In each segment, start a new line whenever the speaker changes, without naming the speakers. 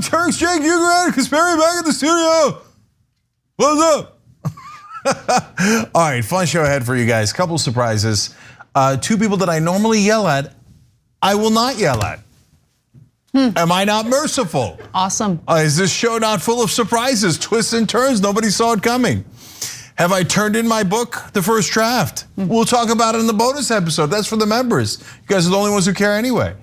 Turks, Cenk, Uygur, and Kasparian back in the studio. What's up? All right, fun show ahead for you guys. Couple surprises. Two people that I normally yell at, I will not yell at. Am I not merciful?
Awesome.
Is this show not full of surprises, twists and turns? Nobody saw it coming. Have I turned in my book, The First Draft? We'll talk about it in the bonus episode. That's for the members. You guys are the only ones who care anyway.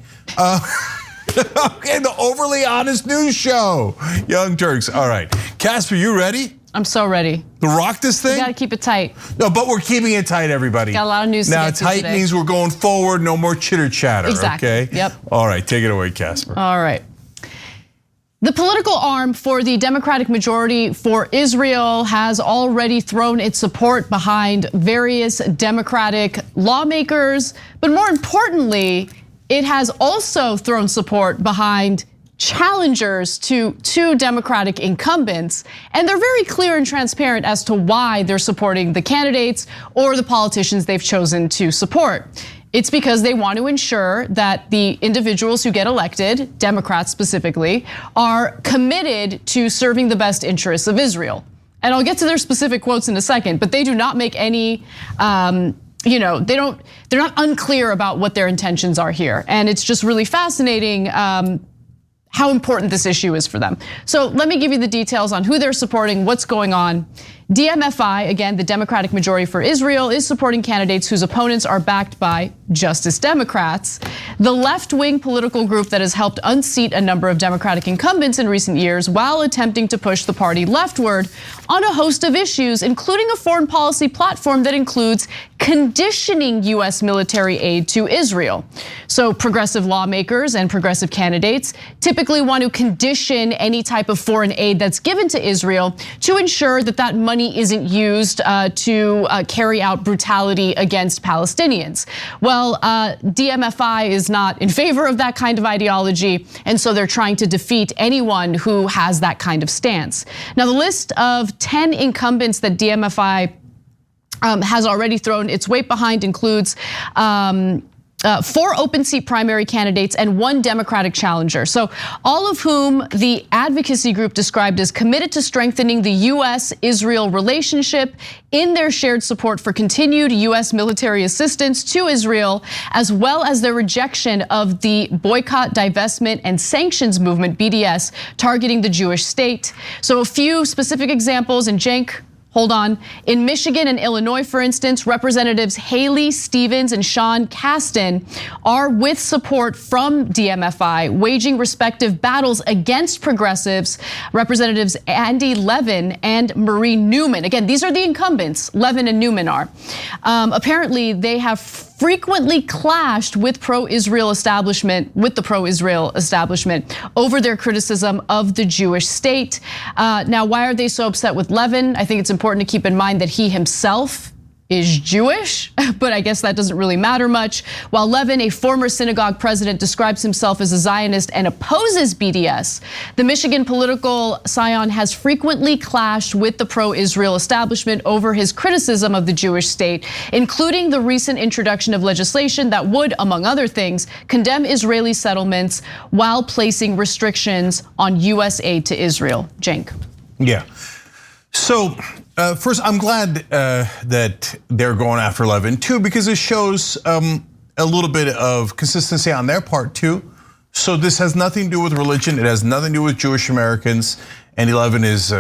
Okay, the overly honest news show. Young Turks. All right. Casper, you ready?
I'm so ready.
To rock this thing?
We gotta keep it tight.
No, but we're keeping it tight, everybody.
Got a lot of news
now,
to get to today.
Tight means we're going forward, no more chitter chatter,
exactly.
Okay?
Yep.
All right, take it away, Casper.
All right. The political arm for the Democratic majority for Israel has already thrown its support behind various Democratic lawmakers, but more importantly, it has also thrown support behind challengers to two Democratic incumbents, and they're very clear and transparent as to why they're supporting the candidates or the politicians they've chosen to support. It's because they want to ensure that the individuals who get elected, Democrats specifically, are committed to serving the best interests of Israel. And I'll get to their specific quotes in a second, but they do not make any they're not unclear about what their intentions are here. And it's just really fascinating how important this issue is for them. So let me give you the details on who they're supporting, what's going on. DMFI, again, the Democratic majority for Israel, is supporting candidates whose opponents are backed by Justice Democrats. The left-wing political group that has helped unseat a number of Democratic incumbents in recent years while attempting to push the party leftward on a host of issues, including a foreign policy platform that includes conditioning US military aid to Israel. So progressive lawmakers and progressive candidates typically want to condition any type of foreign aid that's given to Israel to ensure that that money isn't used to carry out brutality against Palestinians. Well, DMFI is not in favor of that kind of ideology, and so they're trying to defeat anyone who has that kind of stance. Now, the list of 10 incumbents that DMFI has already thrown its weight behind includes 4 open seat primary candidates and 1 Democratic challenger. So all of whom the advocacy group described as committed to strengthening the US-Israel relationship in their shared support for continued US military assistance to Israel, as well as their rejection of the boycott, divestment, and sanctions movement, BDS, targeting the Jewish state. So a few specific examples, and Cenk, hold on. In Michigan and Illinois, for instance, Representatives Haley Stevens and Sean Casten are with support from DMFI, waging respective battles against progressives, Representatives Andy Levin and Marie Newman. Again, these are the incumbents, Levin and Newman are. Apparently, they have frequently clashed with the pro-Israel establishment over their criticism of the Jewish state. Now, why are they so upset with Levin? I think it's important to keep in mind that he himself is Jewish, but I guess that doesn't really matter much. While Levin, a former synagogue president, describes himself as a Zionist and opposes BDS, the Michigan political scion has frequently clashed with the pro-Israel establishment over his criticism of the Jewish state, including the recent introduction of legislation that would, among other things, condemn Israeli settlements while placing restrictions on US aid to Israel. Cenk.
Yeah. So first, I'm glad that they're going after Levin too, because it shows a little bit of consistency on their part too. So this has nothing to do with religion. It has nothing to do with Jewish Americans. And Levin is,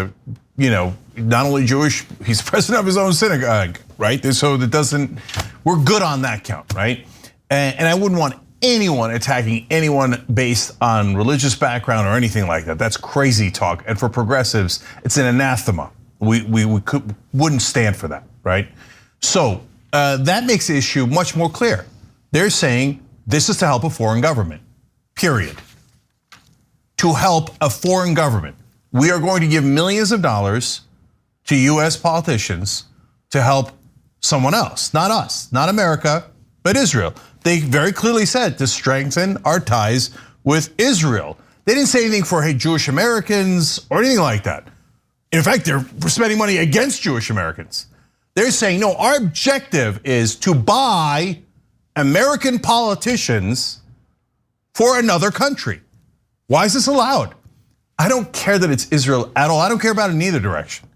not only Jewish, he's president of his own synagogue, right? So that doesn't, we're good on that count, right? And I wouldn't want anyone attacking anyone based on religious background or anything like that. That's crazy talk. And for progressives, it's an anathema. We wouldn't stand for that, right? So that makes the issue much more clear. They're saying This is to help a foreign government, period. To help a foreign government. We are going to give millions of dollars to US politicians to help someone else, not us, not America, but Israel. They very clearly said to strengthen our ties with Israel. They didn't say anything for, hey, Jewish Americans or anything like that. In fact, they're spending money against Jewish Americans. They're saying, no, our objective is to buy American politicians for another country. Why is this allowed? I don't care that it's Israel at all. I don't care about it in either direction.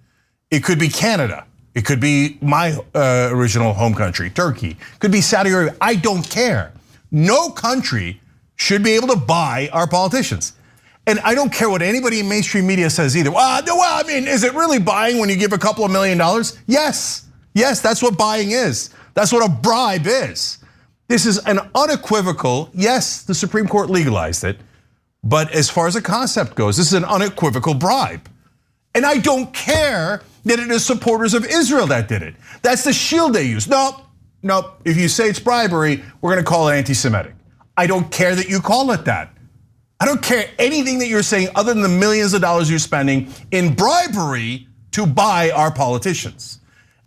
It could be Canada. It could be my original home country, Turkey. It could be Saudi Arabia. I don't care. No country should be able to buy our politicians. And I don't care what anybody in mainstream media says either. Well, I mean, is it really buying when you give a couple of $1 million? Yes, that's what buying is. That's what a bribe is. This is an unequivocal, yes, the Supreme Court legalized it, but as far as the concept goes, this is an unequivocal bribe. And I don't care that it is supporters of Israel that did it. That's the shield they use. Nope. If you say it's bribery, we're gonna call it anti-Semitic. I don't care that you call it that. I don't care anything that you're saying other than the millions of dollars you're spending in bribery to buy our politicians.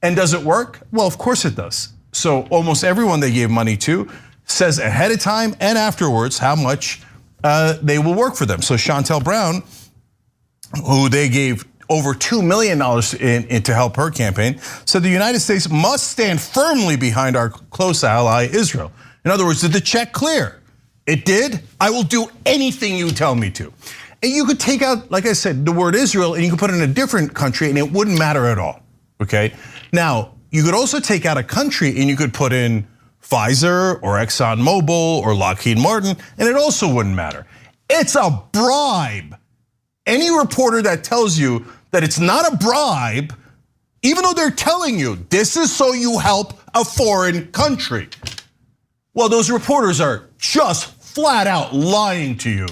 And does it work? Well, of course it does. So almost everyone they gave money to says ahead of time and afterwards how much they will work for them. So Chantel Brown, who they gave over $2 million to help her campaign, said the United States must stand firmly behind our close ally, Israel. In other words, did the check clear? It did. I will do anything you tell me to. And you could take out, like I said, the word Israel and you could put it in a different country and it wouldn't matter at all, okay? Now, you could also take out a country and you could put in Pfizer or ExxonMobil or Lockheed Martin and it also wouldn't matter. It's a bribe. Any reporter that tells you that it's not a bribe, even though they're telling you this is so you help a foreign country, well, those reporters are just flat out lying to you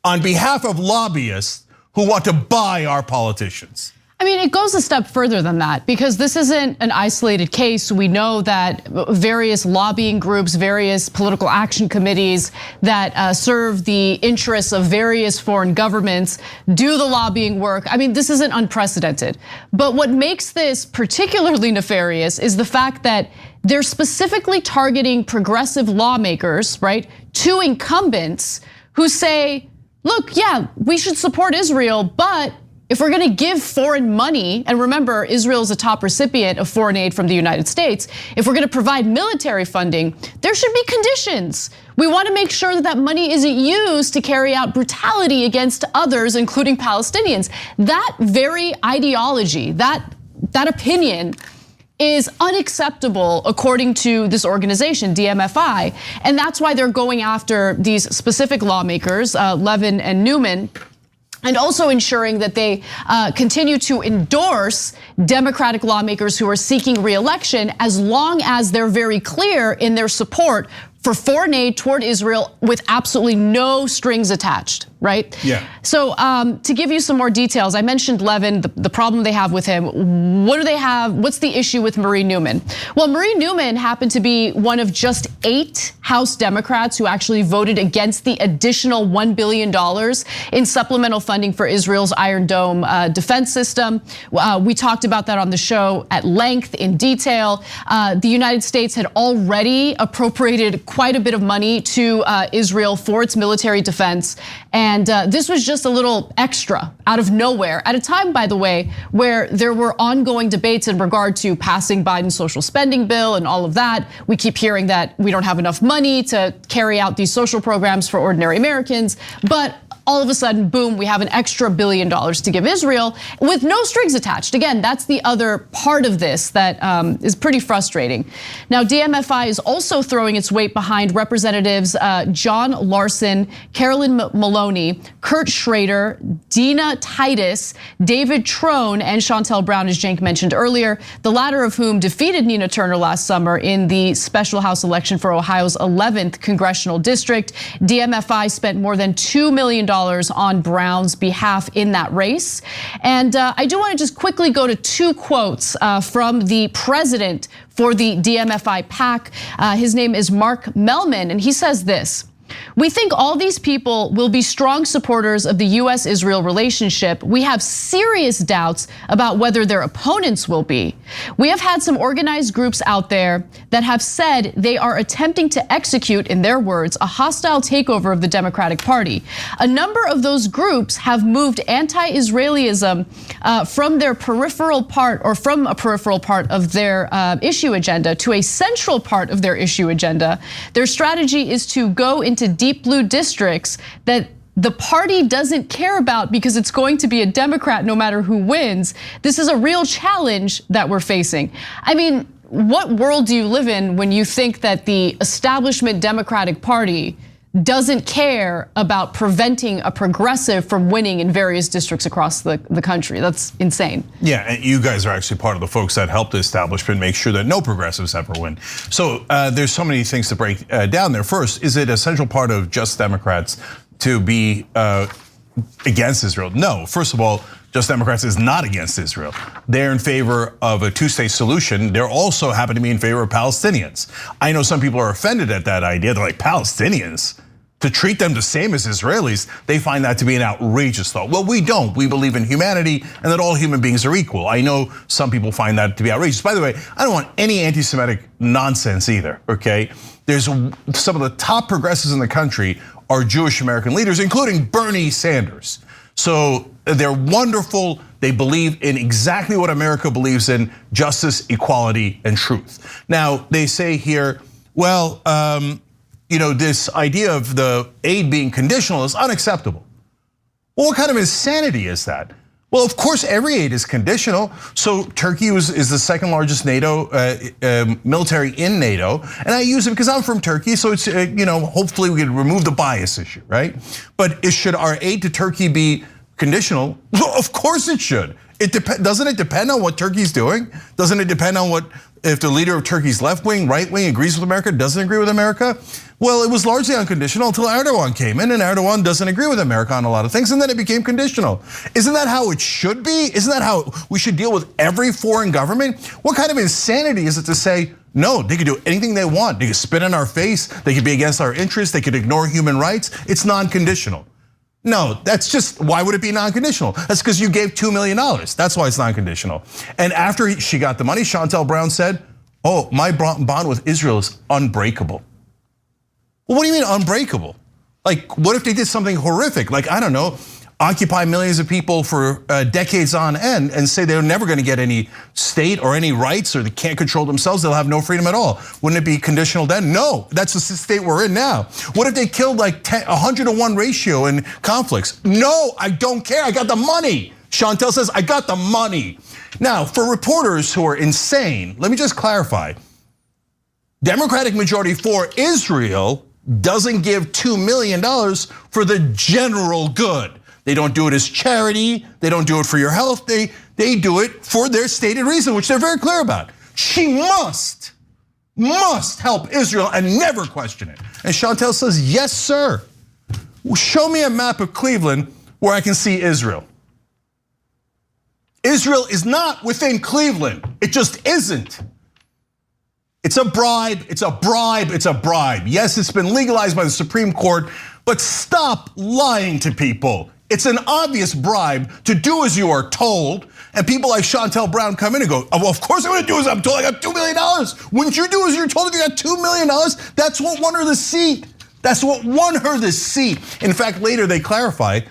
on behalf of lobbyists who want to buy our politicians.
I mean, it goes a step further than that because this isn't an isolated case. We know that various lobbying groups, various political action committees that serve the interests of various foreign governments do the lobbying work. I mean, this isn't unprecedented. But what makes this particularly nefarious is the fact that they're specifically targeting progressive lawmakers, right? Two incumbents who say, look, yeah, we should support Israel, but if we're gonna give foreign money, and remember, Israel is a top recipient of foreign aid from the United States, if we're gonna provide military funding, there should be conditions. We wanna make sure that that money isn't used to carry out brutality against others, including Palestinians. That very ideology, that opinion is unacceptable according to this organization, DMFI. And that's why they're going after these specific lawmakers, Levin and Newman, and also ensuring that they continue to endorse Democratic lawmakers who are seeking re-election as long as they're very clear in their support for foreign aid toward Israel with absolutely no strings attached, right?
Yeah.
So to give you some more details, I mentioned Levin, the problem they have with him. What do they have? What's the issue with Marie Newman? Well, Marie Newman happened to be one of just 8 House Democrats who actually voted against the additional $1 billion in supplemental funding for Israel's Iron Dome defense system. We talked about that on the show at length in detail. The United States had already appropriated quite a bit of money to Israel for its military defense. And this was just a little extra out of nowhere at a time, by the way, where there were ongoing debates in regard to passing Biden's social spending bill and all of that. We keep hearing that we don't have enough money to carry out these social programs for ordinary Americans, but all of a sudden, boom, we have an extra $1 billion to give Israel with no strings attached. Again, that's the other part of this that is pretty frustrating. Now, DMFI is also throwing its weight behind Representatives John Larson, Carolyn Maloney, Kurt Schrader, Dina Titus, David Trone, and Chantel Brown, as Cenk mentioned earlier, the latter of whom defeated Nina Turner last summer in the special House election for Ohio's 11th congressional district. DMFI spent more than $2 million on Brown's behalf in that race. And I do want to just quickly go to two quotes from the president for the DMFI PAC. His name is Mark Mellman, and he says this: "We think all these people will be strong supporters of the US-Israel relationship. We have serious doubts about whether their opponents will be. We have had some organized groups out there that have said they are attempting to execute, in their words, a hostile takeover of the Democratic Party. A number of those groups have moved anti-Israelism from their peripheral part, or from a peripheral part of their issue agenda to a central part of their issue agenda. Their strategy is to go into deep blue districts that the party doesn't care about because it's going to be a Democrat no matter who wins. This is a real challenge that we're facing." I mean, what world do you live in when you think that the establishment Democratic Party doesn't care about preventing a progressive from winning in various districts across the country? That's insane.
Yeah, and you guys are actually part of the folks that helped the establishment make sure that no progressives ever win. So there's so many things to break down there. First, is it a central part of Just Democrats to be against Israel? No, first of all, Just Democrats is not against Israel. They're in favor of a two-state solution. They're also happen to be in favor of Palestinians. I know some people are offended at that idea. They're like, Palestinians? To treat them the same as Israelis, they find that to be an outrageous thought. Well, we don't. We believe in humanity and that all human beings are equal. I know some people find that to be outrageous. By the way, I don't want any anti-Semitic nonsense either, okay? There's some of the top progressives in the country are Jewish American leaders, including Bernie Sanders. So they're wonderful. They believe in exactly what America believes in: justice, equality, and truth. Now, they say here, well, this idea of the aid being conditional is unacceptable. Well, what kind of insanity is that? Well, of course, every aid is conditional. So Turkey is the second largest NATO military in NATO, and I use it because I'm from Turkey. So it's hopefully we can remove the bias issue, right? But should our aid to Turkey be conditional? Well, of course it should. Doesn't it depend on what Turkey's doing? Doesn't it depend on if the leader of Turkey's left wing, right wing agrees with America, doesn't agree with America? Well, it was largely unconditional until Erdogan came in, and Erdogan doesn't agree with America on a lot of things, and then it became conditional. Isn't that how it should be? Isn't that how we should deal with every foreign government? What kind of insanity is it to say, no, they could do anything they want. They could spit in our face. They could be against our interests. They could ignore human rights. It's non-conditional. No, that's just, why would it be non-conditional? That's because you gave $2 million. That's why it's non-conditional. And after she got the money, Chantel Brown said, oh, my bond with Israel is unbreakable. Well, what do you mean unbreakable? Like, what if they did something horrific? Like, I don't know, occupy millions of people for decades on end and say they're never gonna get any state or any rights, or they can't control themselves, they'll have no freedom at all. Wouldn't it be conditional then? No, that's the state we're in now. What if they killed like 100-to-1 ratio in conflicts? No, I don't care, I got the money. Chantel says, I got the money. Now, for reporters who are insane, let me just clarify. Democratic majority for Israel doesn't give $2 million for the general good. They don't do it as charity. They don't do it for your health. They do it for their stated reason, which they're very clear about. She must help Israel and never question it. And Chantel says, yes, sir. Show me a map of Cleveland where I can see Israel. Israel is not within Cleveland. It just isn't. It's a bribe, it's a bribe, it's a bribe. Yes, it's been legalized by the Supreme Court, but stop lying to people. It's an obvious bribe to do as you are told, and people like Chantel Brown come in and go, oh, well, of course I'm gonna do as I'm told, I got $2 million. Wouldn't you do as you're told if you got $2 million? That's what won her the seat. That's what won her the seat. In fact, later they clarify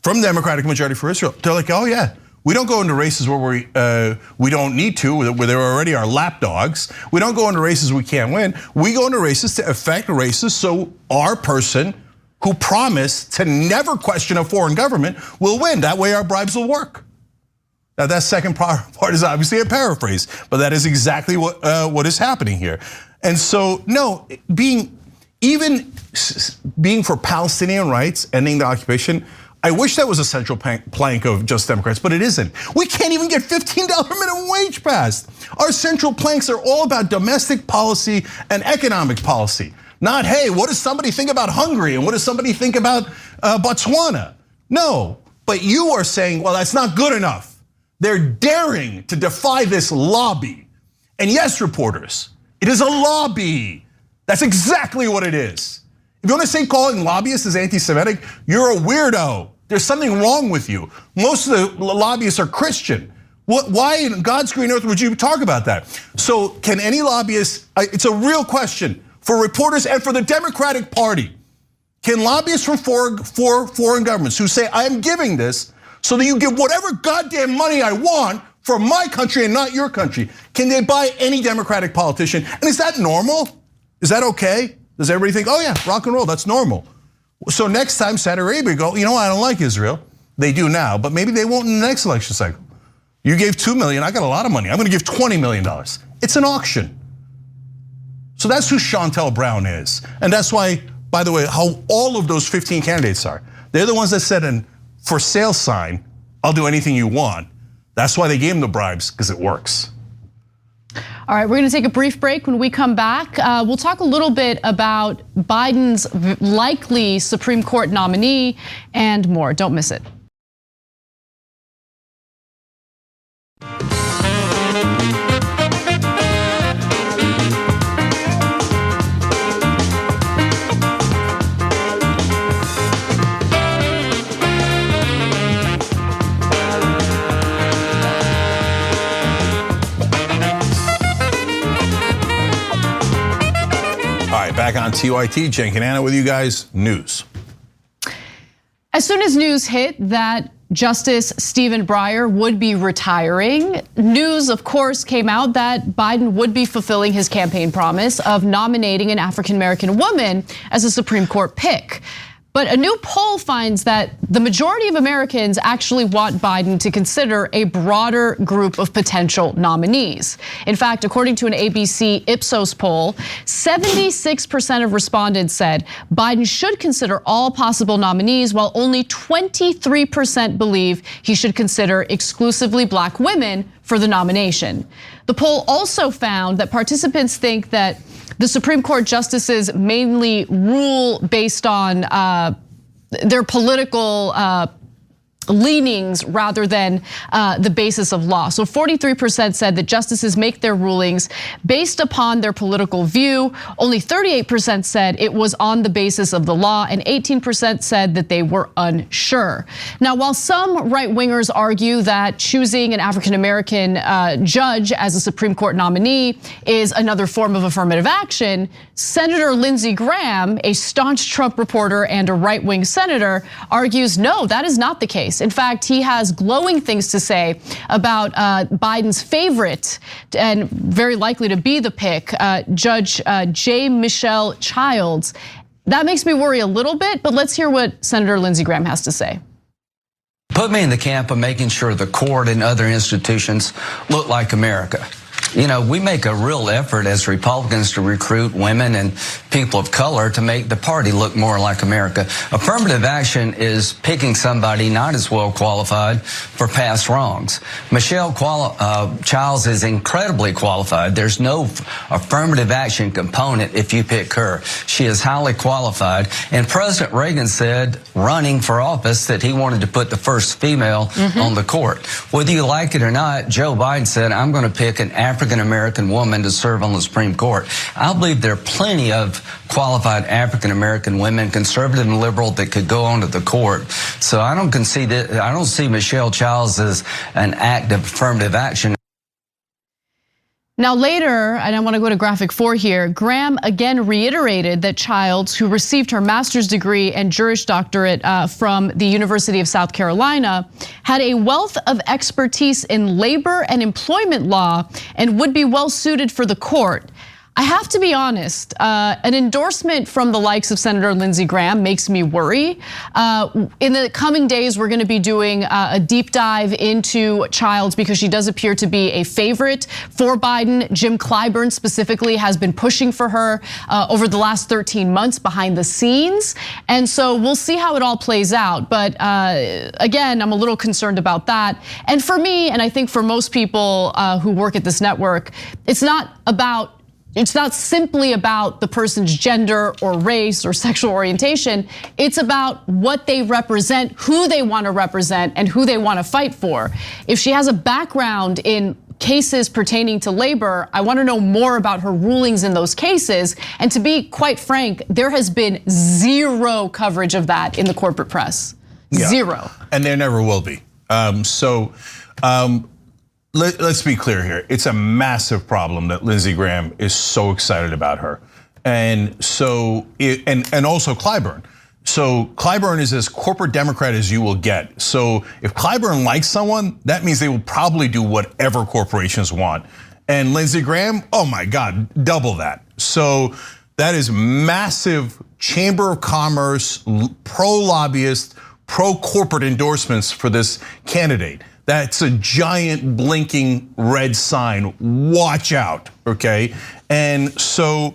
from the Democratic majority for Israel. They're like, oh yeah, we don't go into races where we don't need to, where there already are lapdogs. We don't go into races we can't win. We go into races to affect races so our person who promised to never question a foreign government will win. That way our bribes will work. Now that second part is obviously a paraphrase, but that is exactly what is happening here. And so no, being for Palestinian rights, ending the occupation, I wish that was a central plank of Just Democrats, but it isn't. We can't even get $15 minimum wage passed. Our central planks are all about domestic policy and economic policy. Not, hey, what does somebody think about Hungary and what does somebody think about Botswana? No, but you are saying, well, that's not good enough. They're daring to defy this lobby. And yes, reporters, it is a lobby. That's exactly what it is. If you want to say calling lobbyists as anti-Semitic, you're a weirdo. There's something wrong with you. Most of the lobbyists are Christian. Why in God's green earth would you talk about that? So can any lobbyist, it's a real question for reporters and for the Democratic Party. Can lobbyists from foreign governments who say, I am giving this so that you give whatever goddamn money I want for my country and not your country, can they buy any Democratic politician? And is that normal? Is that okay? Does everybody think, oh yeah, rock and roll, that's normal? So next time Saudi Arabia go, you know what, I don't like Israel. They do now, but maybe they won't in the next election cycle. You gave 2 million, I got a lot of money. I'm gonna give $20 million. It's an auction. So that's who Chantel Brown is. And that's why, by the way, how all of those 15 candidates are. They're the ones that said in for sale sign, I'll do anything you want. That's why they gave them the bribes, because it works.
All right, we're gonna take a brief break. When we come back, we'll talk a little bit about Biden's likely Supreme Court nominee and more. Don't miss it.
Back on TYT, Cenk and Anna with you guys, news.
As soon as news hit that Justice Stephen Breyer would be retiring, news of course came out that Biden would be fulfilling his campaign promise of nominating an African-American woman as a Supreme Court pick. But a new poll finds that the majority of Americans actually want Biden to consider a broader group of potential nominees. In fact, according to an ABC Ipsos poll, 76% of respondents said Biden should consider all possible nominees, while only 23% believe he should consider exclusively Black women for the nomination. The poll also found that participants think that the Supreme Court justices mainly rule based on their political leanings rather than the basis of law. So 43% said that justices make their rulings based upon their political view. Only 38% said it was on the basis of the law, and 18% said that they were unsure. Now, while some right-wingers argue that choosing an African-American judge as a Supreme Court nominee is another form of affirmative action, Senator Lindsey Graham, a staunch Trump reporter and a right-wing senator, argues no, that is not the case. In fact, he has glowing things to say about Biden's favorite and very likely to be the pick, Judge J. Michelle Childs. That makes me worry a little bit, but let's hear what Senator Lindsey Graham has to say.
Put me in the camp of making sure the court and other institutions look like America. You know, we make a real effort as Republicans to recruit women and people of color to make the party look more like America. Affirmative action is picking somebody not as well qualified for past wrongs. Michelle Childs is incredibly qualified. There's no affirmative action component if you pick her. She is highly qualified. And President Reagan said, running for office, that he wanted to put the first female on the court. Whether you like it or not, Joe Biden said, I'm going to pick an African-American woman to serve on the Supreme Court. I believe there are plenty of qualified African-American women, conservative and liberal, that could go onto the court. So I don't see Michelle Childs as an act of affirmative action.
Now later, and I want to go to graphic 4 here, Graham again reiterated that Childs, who received her master's degree and Juris Doctorate from the University of South Carolina, had a wealth of expertise in labor and employment law and would be well suited for the court. I have to be honest, an endorsement from the likes of Senator Lindsey Graham makes me worry. In the coming days, we're gonna be doing a deep dive into Childs because she does appear to be a favorite for Biden. Jim Clyburn specifically has been pushing for her over the last 13 months behind the scenes. And so we'll see how it all plays out. But again, I'm a little concerned about that. And for me, and I think for most people who work at this network, it's not about It's not simply about the person's gender or race or sexual orientation. It's about what they represent, who they want to represent, and who they want to fight for. If she has a background in cases pertaining to labor, I want to know more about her rulings in those cases. And to be quite frank, there has been zero coverage of that in the corporate press. Yeah. Zero.
And there never will be. Let's be clear here. It's a massive problem that Lindsey Graham is so excited about her. And so, and also Clyburn. So Clyburn is as corporate Democrat as you will get. So if Clyburn likes someone, that means they will probably do whatever corporations want. And Lindsey Graham, oh my God, double that. So that is massive Chamber of Commerce, pro-lobbyist, pro-corporate endorsements for this candidate. That's a giant blinking red sign, watch out, okay? And so,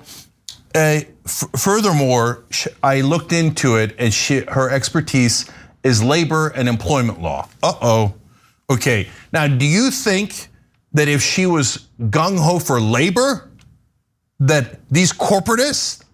furthermore, I looked into it and her expertise is labor and employment law. Okay, now do you think that if she was gung-ho for labor, that these corporatists,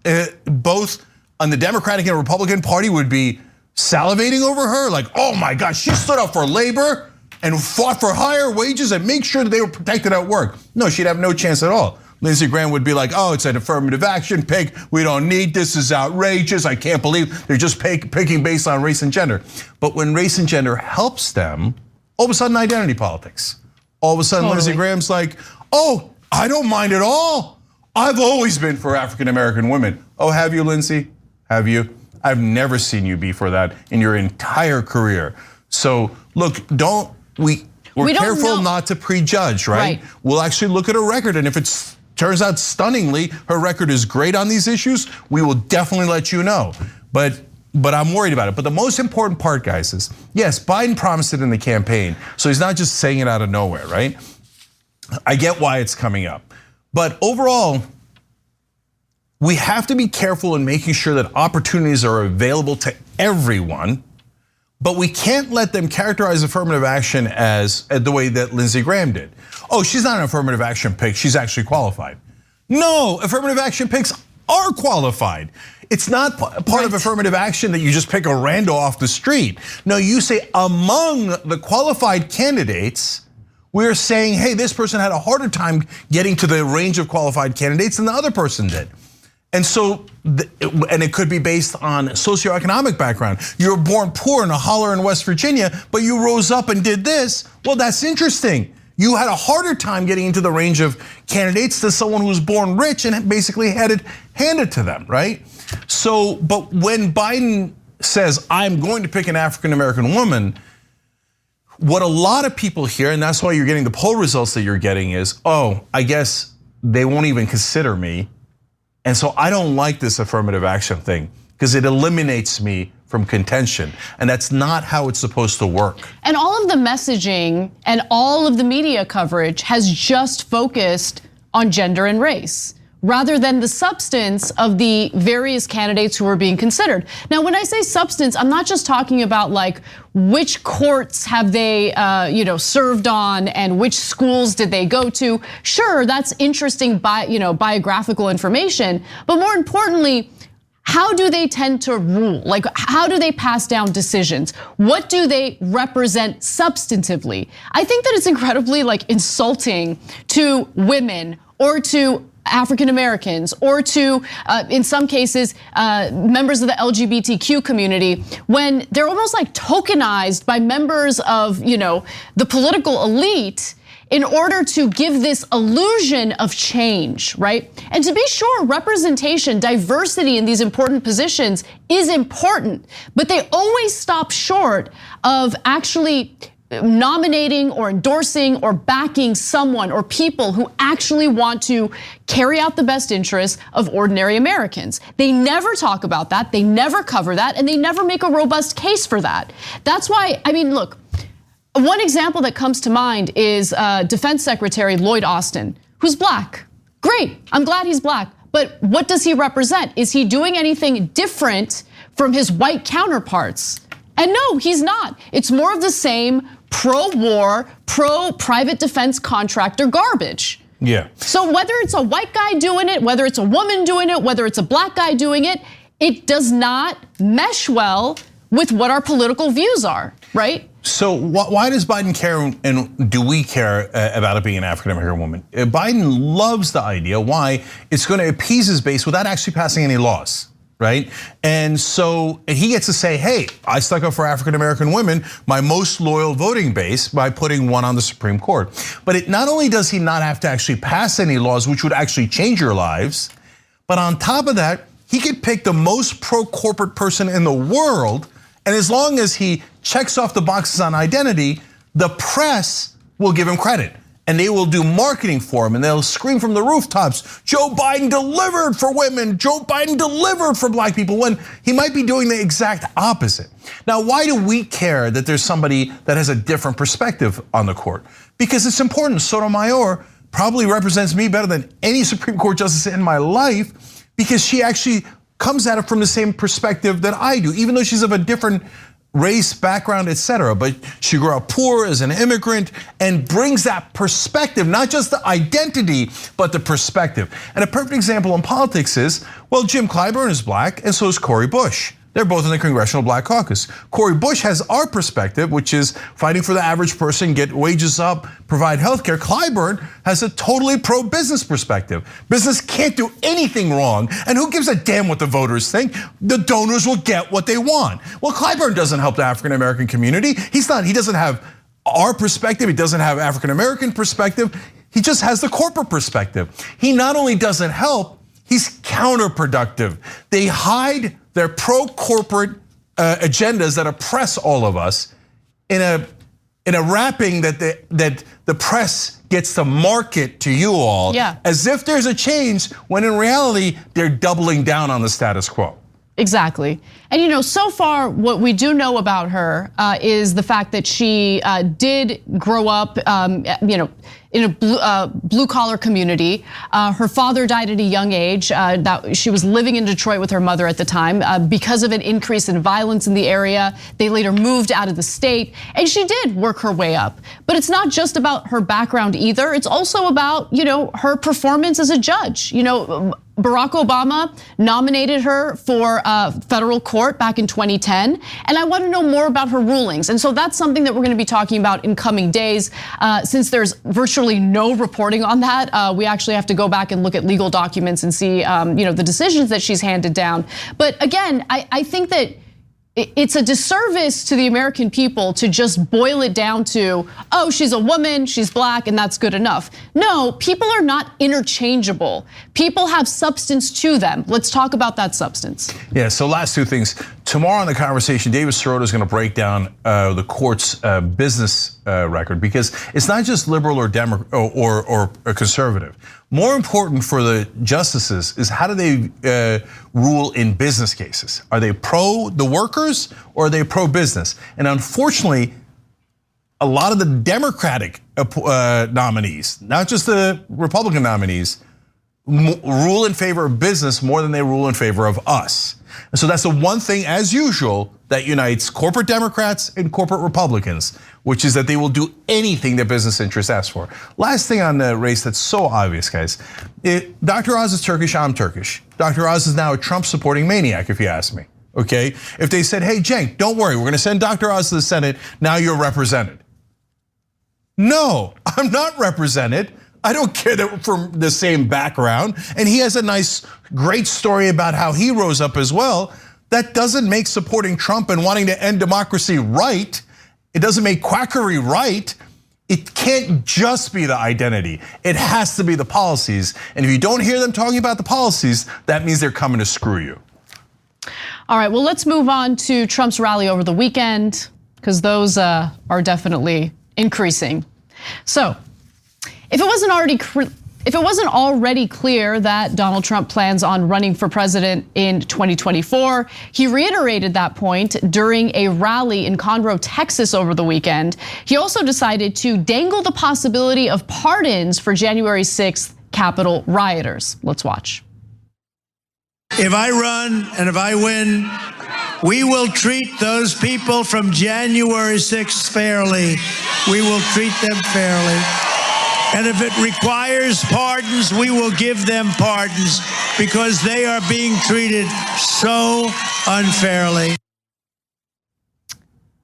both on the Democratic and Republican Party would be salivating over her? Like, oh my gosh, she stood up for labor and fought for higher wages and make sure that they were protected at work. No, she'd have no chance at all. Lindsey Graham would be like, oh, it's an affirmative action pick. We don't need this, is outrageous. I can't believe they're just picking based on race and gender. But when race and gender helps them, all of a sudden identity politics. All of a sudden Lindsey Graham's like, oh, I don't mind at all. I've always been for African American women. Oh, have you, Lindsey? Have you? I've never seen you be for that in your entire career. So look, we're careful not to prejudge, right? We'll actually look at her record, and if it turns out stunningly her record is great on these issues, we will definitely let you know. But I'm worried about it. But the most important part, guys, is yes, Biden promised it in the campaign, so he's not just saying it out of nowhere, right? I get why it's coming up. But overall, we have to be careful in making sure that opportunities are available to everyone. But we can't let them characterize affirmative action as the way that Lindsey Graham did. Oh, she's not an affirmative action pick, she's actually qualified. No, affirmative action picks are qualified. It's not part of affirmative action that you just pick a rando off the street. No, you say among the qualified candidates, we're saying, hey, this person had a harder time getting to the range of qualified candidates than the other person did. And so, and it could be based on socioeconomic background. You were born poor in a holler in West Virginia, but you rose up and did this. Well, that's interesting. You had a harder time getting into the range of candidates than someone who was born rich and basically had it handed to them, right? So, but when Biden says, I'm going to pick an African-American woman, what a lot of people hear, and that's why you're getting the poll results that you're getting is, oh, I guess they won't even consider me. And so I don't like this affirmative action thing because it eliminates me from contention. And that's not how it's supposed to work.
And all of the messaging and all of the media coverage has just focused on gender and race, rather than the substance of the various candidates who are being considered. Now, when I say substance, I'm not just talking about like which courts have they served on and which schools did they go to. Sure, that's interesting biographical information, but more importantly, how do they tend to rule? Like, how do they pass down decisions? What do they represent substantively? I think that it's incredibly insulting to women or to African Americans or to, in some cases, members of the LGBTQ community, when they're almost like tokenized by members of, the political elite in order to give this illusion of change, right? And to be sure, representation, diversity in these important positions is important, but they always stop short of actually nominating or endorsing or backing someone or people who actually want to carry out the best interests of ordinary Americans. They never talk about that, they never cover that, and they never make a robust case for that. That's why, look, one example that comes to mind is Defense Secretary Lloyd Austin, who's black. Great, I'm glad he's black, but what does he represent? Is he doing anything different from his white counterparts? And no, he's not. It's more of the same pro-war, pro-private defense contractor garbage.
Yeah.
So whether it's a white guy doing it, whether it's a woman doing it, whether it's a black guy doing it, it does not mesh well with what our political views are, right?
So why does Biden care, and do we care about it being an African-American woman? Biden loves the idea. Why? It's going to appease his base without actually passing any laws, right? And so he gets to say, hey, I stuck up for African-American women, my most loyal voting base, by putting one on the Supreme Court. But not only does he not have to actually pass any laws which would actually change your lives, but on top of that, he could pick the most pro-corporate person in the world, and as long as he checks off the boxes on identity, the press will give him credit. And they will do marketing for him, and they'll scream from the rooftops, Joe Biden delivered for women, Joe Biden delivered for black people, when he might be doing the exact opposite. Now, why do we care that there's somebody that has a different perspective on the court? Because it's important. Sotomayor probably represents me better than any Supreme Court justice in my life, because she actually comes at it from the same perspective that I do, even though she's of a different race, background, etc. But she grew up poor as an immigrant and brings that perspective, not just the identity, but the perspective. And a perfect example in politics is, well, Jim Clyburn is black and so is Cori Bush. They're both in the Congressional Black Caucus. Cori Bush has our perspective, which is fighting for the average person, get wages up, provide healthcare. Clyburn has a totally pro-business perspective. Business can't do anything wrong, and who gives a damn what the voters think? The donors will get what they want. Well, Clyburn doesn't help the African-American community. He doesn't have our perspective, he doesn't have African-American perspective, he just has the corporate perspective. He not only doesn't help, he's counterproductive. They hide their pro-corporate agendas that oppress all of us in a wrapping that the press gets to market to you all, as if there's a change, when in reality they're doubling down on the status quo.
Exactly. And so far what we do know about her is the fact that she did grow up in a blue collar community. Her father died at a young age. That she was living in Detroit with her mother at the time. Because of an increase in violence in the area, they later moved out of the state, and she did work her way up. But it's not just about her background either. It's also about her performance as a judge. Barack Obama nominated her for federal court back in 2010, and I want to know more about her rulings. And so that's something that we're going to be talking about in coming days. Since there's virtually no reporting on that, we actually have to go back and look at legal documents and see the decisions that she's handed down. But again, I think that it's a disservice to the American people to just boil it down to, oh, she's a woman, she's black, and that's good enough. No, people are not interchangeable. People have substance to them. Let's talk about that substance.
Yeah, so last two things. Tomorrow in the conversation, David Sirota is going to break down the court's business record, because it's not just liberal or Democrat or conservative. More important for the justices is, how do they rule in business cases? Are they pro the workers or are they pro business? And unfortunately, a lot of the Democratic nominees, not just the Republican nominees, rule in favor of business more than they rule in favor of us. And so that's the one thing, as usual, that unites corporate Democrats and corporate Republicans, which is that they will do anything their business interests ask for. Last thing on the race that's so obvious, guys. Dr. Oz is Turkish, I'm Turkish. Dr. Oz is now a Trump supporting maniac, if you ask me, okay? If they said, hey, Cenk, don't worry, we're gonna send Dr. Oz to the Senate, now you're represented. No, I'm not represented. I don't care that we're from the same background, and he has a nice, great story about how he rose up as well. That doesn't make supporting Trump and wanting to end democracy right. It doesn't make quackery right. It can't just be the identity. It has to be the policies. And if you don't hear them talking about the policies, that means they're coming to screw you.
All right, well, let's move on to Trump's rally over the weekend, because those are definitely increasing. So, if it wasn't already clear that Donald Trump plans on running for president in 2024, he reiterated that point during a rally in Conroe, Texas over the weekend. He also decided to dangle the possibility of pardons for January 6th Capitol rioters. Let's watch.
If I run and if I win, we will treat those people from January 6th fairly. We will treat them fairly. And if it requires pardons, we will give them pardons because they are being treated so unfairly.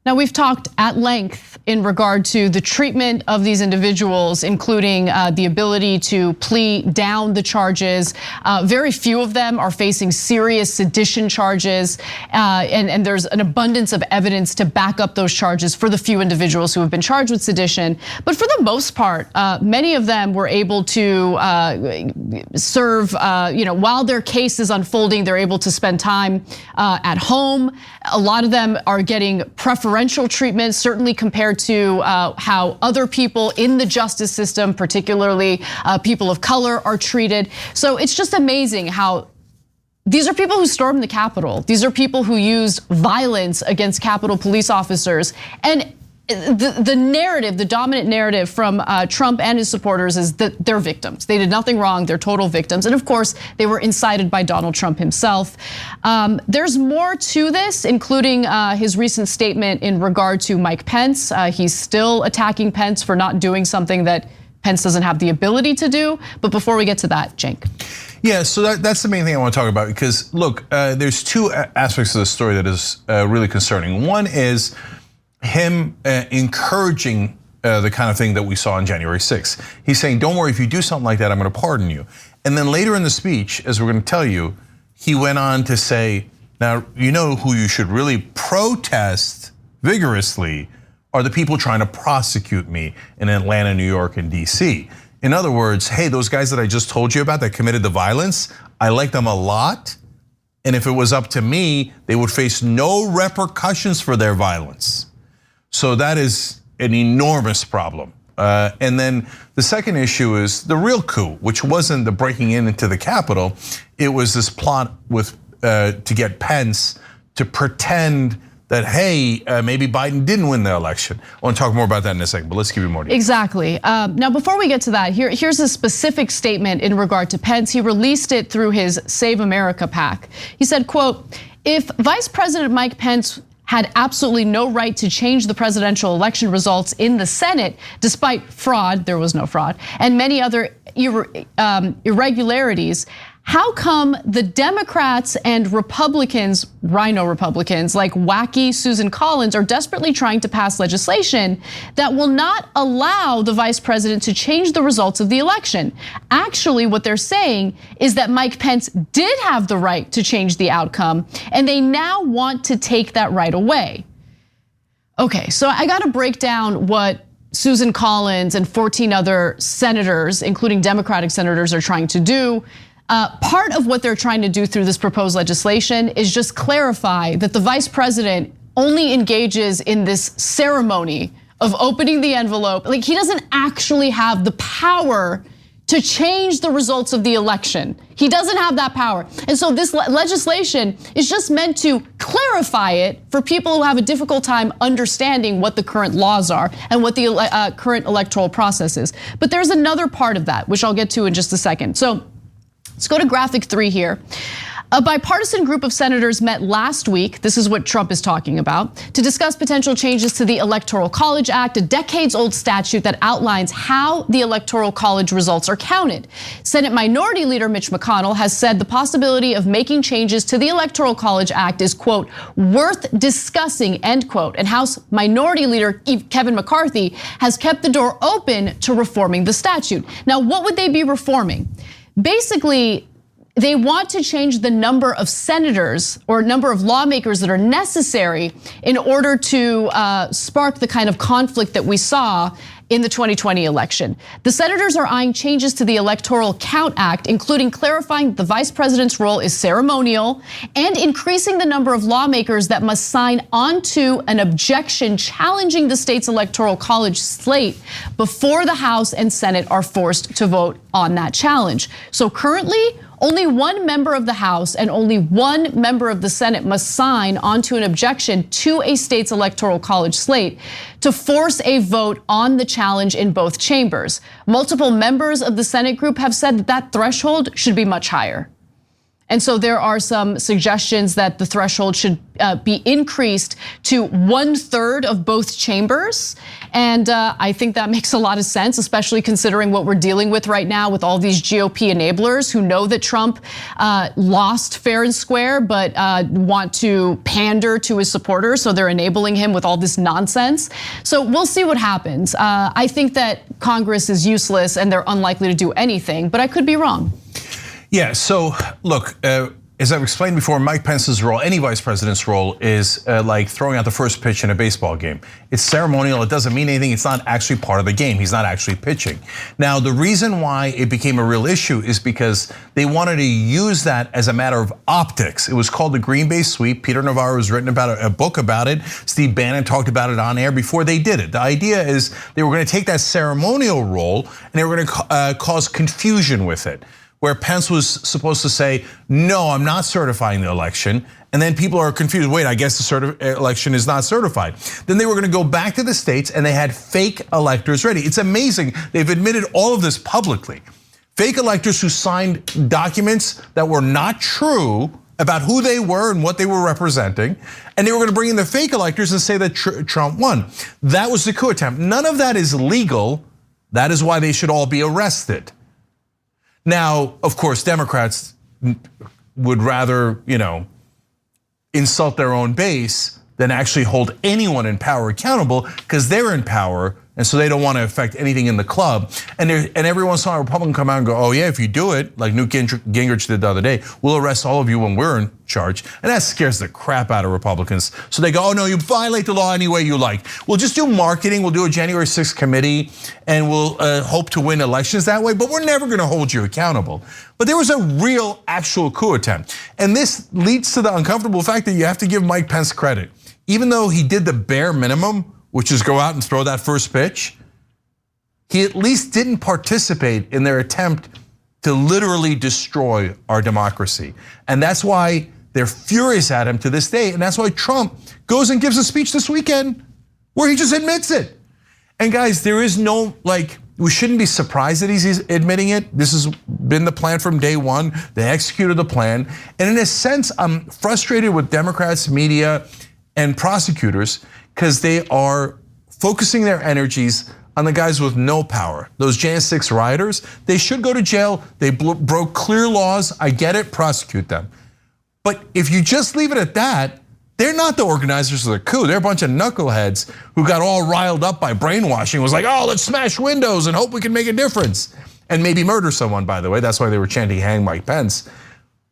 Now, we've talked at length in regard to the treatment of these individuals, including the ability to plea down the charges. Very few of them are facing serious sedition charges, and there's an abundance of evidence to back up those charges for the few individuals who have been charged with sedition. But for the most part, many of them were able to serve, while their case is unfolding, they're able to spend time at home. A lot of them are getting preferential treatment, certainly compared to how other people in the justice system, particularly people of color, are treated. So it's just amazing how these are people who stormed the Capitol. These are people who used violence against Capitol police officers. And the narrative, the dominant narrative from Trump and his supporters is that they're victims. They did nothing wrong, they're total victims. And of course, they were incited by Donald Trump himself. There's more to this, including his recent statement in regard to Mike Pence. He's still attacking Pence for not doing something that Pence doesn't have the ability to do. But before we get to that, Cenk.
Yeah, so that's the main thing I want to talk about, because look, there's two aspects of the story that is really concerning. One is him encouraging the kind of thing that we saw on January 6th. He's saying, don't worry, if you do something like that, I'm gonna pardon you. And then later in the speech, as we're gonna tell you, he went on to say, now, you know who you should really protest vigorously are the people trying to prosecute me in Atlanta, New York, and DC. In other words, hey, those guys that I just told you about that committed the violence, I like them a lot. And if it was up to me, they would face no repercussions for their violence. So that is an enormous problem. And then the second issue is the real coup, which wasn't the breaking into the Capitol. It was this plot with to get Pence to pretend that, hey, maybe Biden didn't win the election. I want to talk more about that in a second, but let's give you more details.
Exactly. Now, before we get to that, here's a specific statement in regard to Pence. He released it through his Save America PAC. He said, quote, if Vice President Mike Pence had absolutely no right to change the presidential election results in the Senate, despite fraud, there was no fraud, and many other irregularities, how come the Democrats and Republicans, rhino Republicans like wacky Susan Collins, are desperately trying to pass legislation that will not allow the vice president to change the results of the election? Actually, what they're saying is that Mike Pence did have the right to change the outcome, and they now want to take that right away. Okay, so I gotta break down what Susan Collins and 14 other senators, including Democratic senators, are trying to do. Part of what they're trying to do through this proposed legislation is just clarify that the vice president only engages in this ceremony of opening the envelope. Like, he doesn't actually have the power to change the results of the election. He doesn't have that power. And so this legislation is just meant to clarify it for people who have a difficult time understanding what the current laws are and what the current electoral process is. But there's another part of that, which I'll get to in just a second. So let's go to graphic 3 here. A bipartisan group of senators met last week, this is what Trump is talking about, to discuss potential changes to the Electoral College Act, a decades-old statute that outlines how the Electoral College results are counted. Senate Minority Leader Mitch McConnell has said the possibility of making changes to the Electoral College Act is, quote, worth discussing, end quote. And House Minority Leader Kevin McCarthy has kept the door open to reforming the statute. Now, what would they be reforming? Basically, they want to change the number of senators or number of lawmakers that are necessary in order to spark the kind of conflict that we saw in the 2020 election. The senators are eyeing changes to the Electoral Count Act, including clarifying the vice president's role is ceremonial and increasing the number of lawmakers that must sign onto an objection challenging the state's electoral college slate before the House and Senate are forced to vote on that challenge. So currently, only one member of the House and only one member of the Senate must sign onto an objection to a state's electoral college slate to force a vote on the challenge in both chambers. Multiple members of the Senate group have said that threshold should be much higher. And so there are some suggestions that the threshold should be increased to 1/3 of both chambers. And I think that makes a lot of sense, especially considering what we're dealing with right now with all these GOP enablers who know that Trump lost fair and square, but want to pander to his supporters. So they're enabling him with all this nonsense. So we'll see what happens. I think that Congress is useless and they're unlikely to do anything, but I could be wrong.
Yeah, so look, as I've explained before, Mike Pence's role, any vice president's role, is like throwing out the first pitch in a baseball game. It's ceremonial, it doesn't mean anything, it's not actually part of the game, he's not actually pitching. Now, the reason why it became a real issue is because they wanted to use that as a matter of optics. It was called the Green Bay Sweep. Peter Navarro has written about a book about it. Steve Bannon talked about it on air before they did it. The idea is they were gonna take that ceremonial role and they were gonna cause confusion with it, where Pence was supposed to say, no, I'm not certifying the election. And then people are confused, wait, I guess the election is not certified. Then they were gonna go back to the states and they had fake electors ready. It's amazing, they've admitted all of this publicly. Fake electors who signed documents that were not true about who they were and what they were representing. And they were gonna bring in the fake electors and say that Trump won. That was the coup attempt. None of that is legal. That is why they should all be arrested. Now, of course, Democrats would rather, insult their own base than actually hold anyone in power accountable because they're in power and so they don't want to affect anything in the club. And every once in a while, a Republican come out and go, oh yeah, if you do it, like Newt Gingrich did the other day, we'll arrest all of you when we're in charge. And that scares the crap out of Republicans. So they go, oh no, you violate the law any way you like. We'll just do marketing, we'll do a January 6th committee, and we'll hope to win elections that way, but we're never gonna hold you accountable. But there was a real, actual coup attempt. And this leads to the uncomfortable fact that you have to give Mike Pence credit. Even though he did the bare minimum, which is go out and throw that first pitch, he at least didn't participate in their attempt to literally destroy our democracy. And that's why they're furious at him to this day. And that's why Trump goes and gives a speech this weekend where he just admits it. And guys, there is no, we shouldn't be surprised that he's admitting it. This has been the plan from day one. They executed the plan. And in a sense, I'm frustrated with Democrats, media, and prosecutors because they are focusing their energies on the guys with no power. Those Jan 6 rioters, they should go to jail. They broke clear laws. I get it, prosecute them. But if you just leave it at that, they're not the organizers of the coup. They're a bunch of knuckleheads who got all riled up by brainwashing. It was like, oh, let's smash windows and hope we can make a difference. And maybe murder someone, by the way. That's why they were chanting, hang Mike Pence.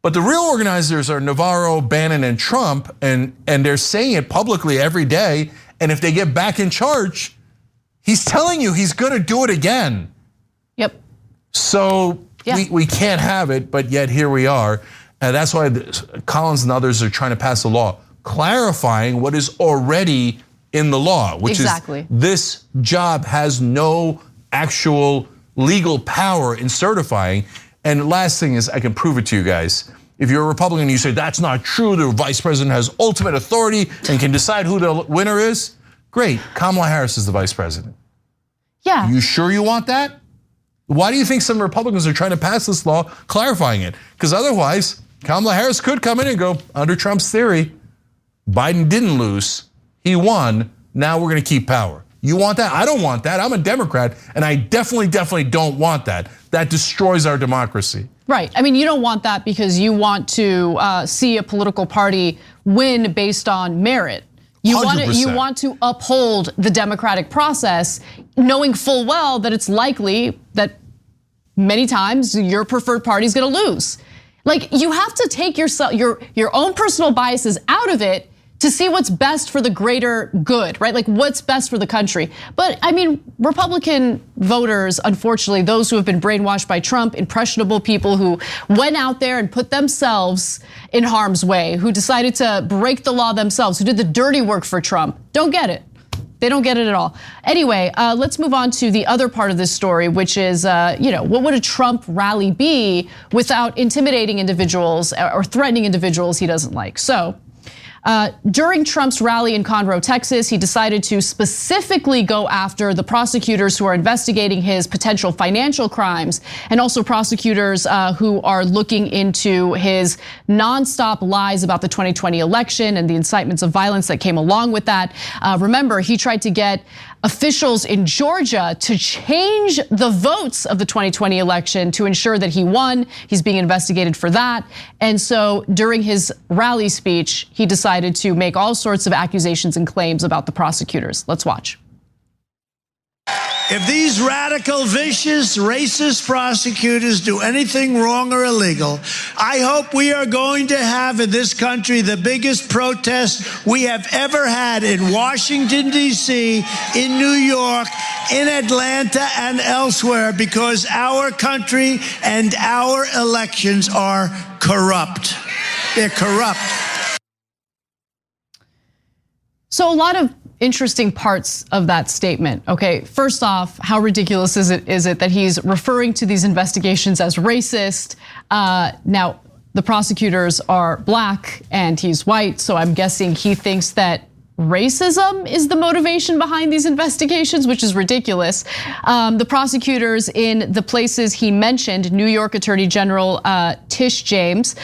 But the real organizers are Navarro, Bannon, and Trump, and they're saying it publicly every day. And if they get back in charge, he's telling you he's gonna do it again.
Yep.
So
yeah.
we can't have it, but yet here we are. And that's why Collins and others are trying to pass a law clarifying what is already in the law, which is this job has no actual legal power in certifying. And last thing is, I can prove it to you guys. If you're a Republican and you say that's not true, the vice president has ultimate authority and can decide who the winner is, great, Kamala Harris is the vice president.
Yeah.
You sure you want that? Why do you think some Republicans are trying to pass this law clarifying it? Because otherwise, Kamala Harris could come in and go, under Trump's theory, Biden didn't lose, he won, now we're gonna keep power. You want that? I don't want that. I'm a Democrat, and I definitely don't want that. That destroys our democracy.
Right, I mean, you don't want that because you want to see a political party win based on merit. You want to uphold the democratic process, knowing full well that it's likely that many times your preferred party is gonna lose. Like, you have to take your own personal biases out of it to see what's best for the greater good, right? Like what's best for the country. But I mean, Republican voters, unfortunately, those who have been brainwashed by Trump, impressionable people who went out there and put themselves in harm's way, who decided to break the law themselves, who did the dirty work for Trump, don't get it. They don't get it at all. Anyway, let's move on to the other part of this story, which is, what would a Trump rally be without intimidating individuals or threatening individuals he doesn't like? So, During Trump's rally in Conroe, Texas, he decided to specifically go after the prosecutors who are investigating his potential financial crimes, and also prosecutors who are looking into his nonstop lies about the 2020 election and the incitements of violence that came along with that. Remember, he tried to get officials in Georgia to change the votes of the 2020 election to ensure that he won. He's being investigated for that. And so during his rally speech, he decided to make all sorts of accusations and claims about the prosecutors. Let's watch.
If these radical, vicious, racist prosecutors do anything wrong or illegal, I hope we are going to have in this country the biggest protest we have ever had in Washington, D.C., in New York, in Atlanta, and elsewhere, because our country and our elections are corrupt. They're corrupt.
So a lot of interesting parts of that statement. Okay, first off, how ridiculous is it that he's referring to these investigations as racist? Now, the prosecutors are black and he's white, so I'm guessing he thinks that racism is the motivation behind these investigations, which is ridiculous. The prosecutors in the places he mentioned, New York Attorney General Tish James,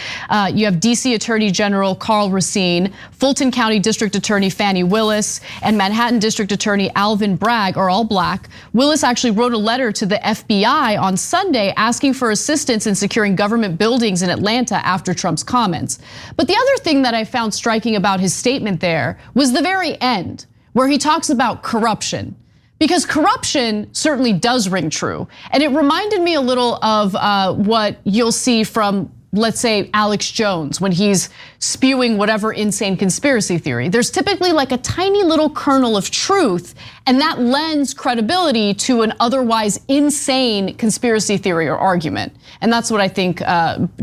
you have DC Attorney General Carl Racine, Fulton County District Attorney Fannie Willis, and Manhattan District Attorney Alvin Bragg are all black. Willis actually wrote a letter to the FBI on Sunday asking for assistance in securing government buildings in Atlanta after Trump's comments. But the other thing that I found striking about his statement there was the very end, where he talks about corruption, because corruption certainly does ring true. And it reminded me a little of what you'll see from, let's say, Alex Jones when he's spewing whatever insane conspiracy theory. There's typically like a tiny little kernel of truth, and that lends credibility to an otherwise insane conspiracy theory or argument. And that's what I think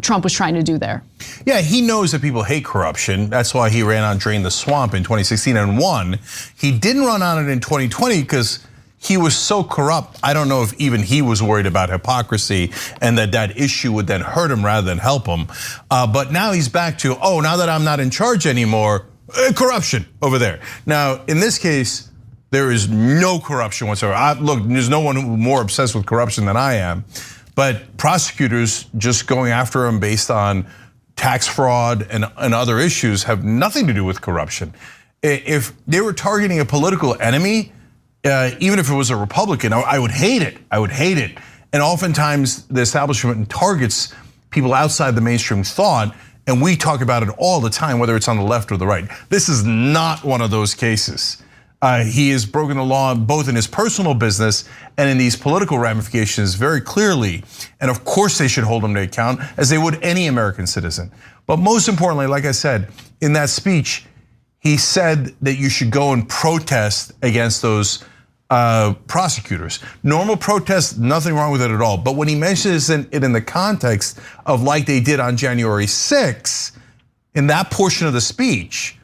Trump was trying to do there.
Yeah, he knows that people hate corruption. That's why he ran on Drain the Swamp in 2016 and won. He didn't run on it in 2020 because he was so corrupt. I don't know if even he was worried about hypocrisy and that issue would then hurt him rather than help him. But now he's back to, now that I'm not in charge anymore, corruption over there. Now, in this case, there is no corruption whatsoever. Look, there's no one more obsessed with corruption than I am. But prosecutors just going after him based on tax fraud and other issues have nothing to do with corruption. If they were targeting a political enemy, even if it was a Republican, I would hate it. I would hate it. And oftentimes the establishment targets people outside the mainstream thought, and we talk about it all the time, whether it's on the left or the right. This is not one of those cases. He has broken the law both in his personal business and in these political ramifications very clearly. And of course they should hold him to account, as they would any American citizen. But most importantly, like I said, in that speech, he said that you should go and protest against those prosecutors. Normal protest, nothing wrong with it at all. But when he mentions it in the context of like they did on January 6th, in that portion of the speech,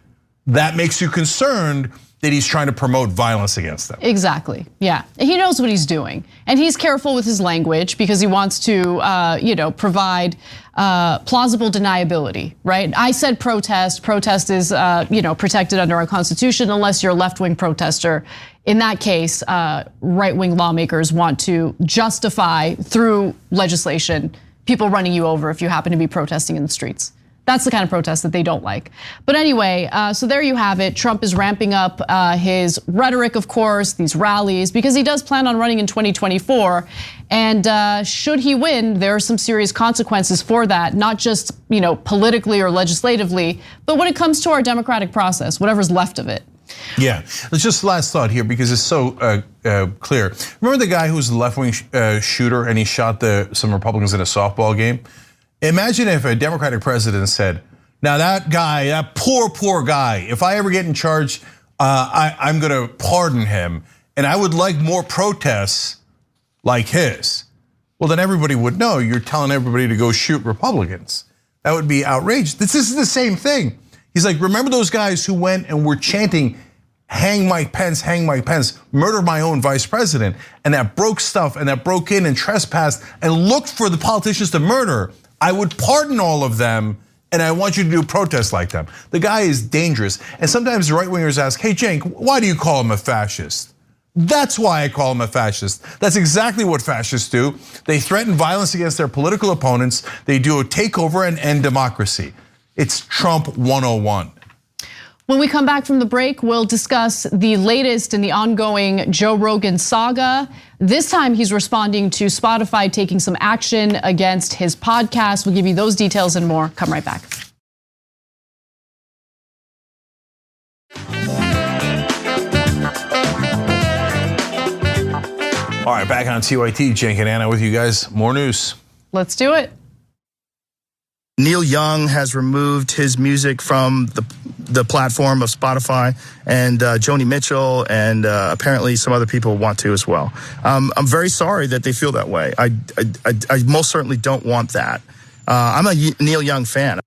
that makes you concerned that he's trying to promote violence against them.
Exactly, yeah. He knows what he's doing. And he's careful with his language because he wants to provide plausible deniability, right? I said protest. Protest is protected under our Constitution unless you're a left-wing protester. In that case, right-wing lawmakers want to justify through legislation people running you over if you happen to be protesting in the streets. That's the kind of protest that they don't like. But anyway, so there you have it. Trump is ramping up his rhetoric, of course, these rallies, because he does plan on running in 2024. And should he win, there are some serious consequences for that, not just politically or legislatively, but when it comes to our democratic process, whatever's left of it.
Yeah, it's just last thought here because it's so clear. Remember the guy who was the left-wing shooter and he shot some Republicans in a softball game? Imagine if a Democratic president said, now that guy, that poor guy, if I ever get in charge, I'm gonna pardon him. And I would like more protests like his. Well, then everybody would know you're telling everybody to go shoot Republicans. That would be outrageous. This is the same thing. He's like, remember those guys who went and were chanting, hang Mike Pence, murder my own vice president, and that broke stuff and that broke in and trespassed and looked for the politicians to murder. I would pardon all of them and I want you to do protests like them. The guy is dangerous. And sometimes right-wingers ask, hey, Cenk, why do you call him a fascist? That's why I call him a fascist. That's exactly what fascists do. They threaten violence against their political opponents. They do a takeover and end democracy. It's Trump 101.
When we come back from the break, we'll discuss the latest in the ongoing Joe Rogan saga. This time he's responding to Spotify taking some action against his podcast. We'll give you those details and more. Come right back.
All right, back on TYT, Cenk and Anna with you guys. More news.
Let's do it.
Neil Young has removed his music from the platform of Spotify, and Joni Mitchell and apparently some other people want to as well. I'm very sorry that they feel that way. I most certainly don't want that. I'm a Neil Young fan.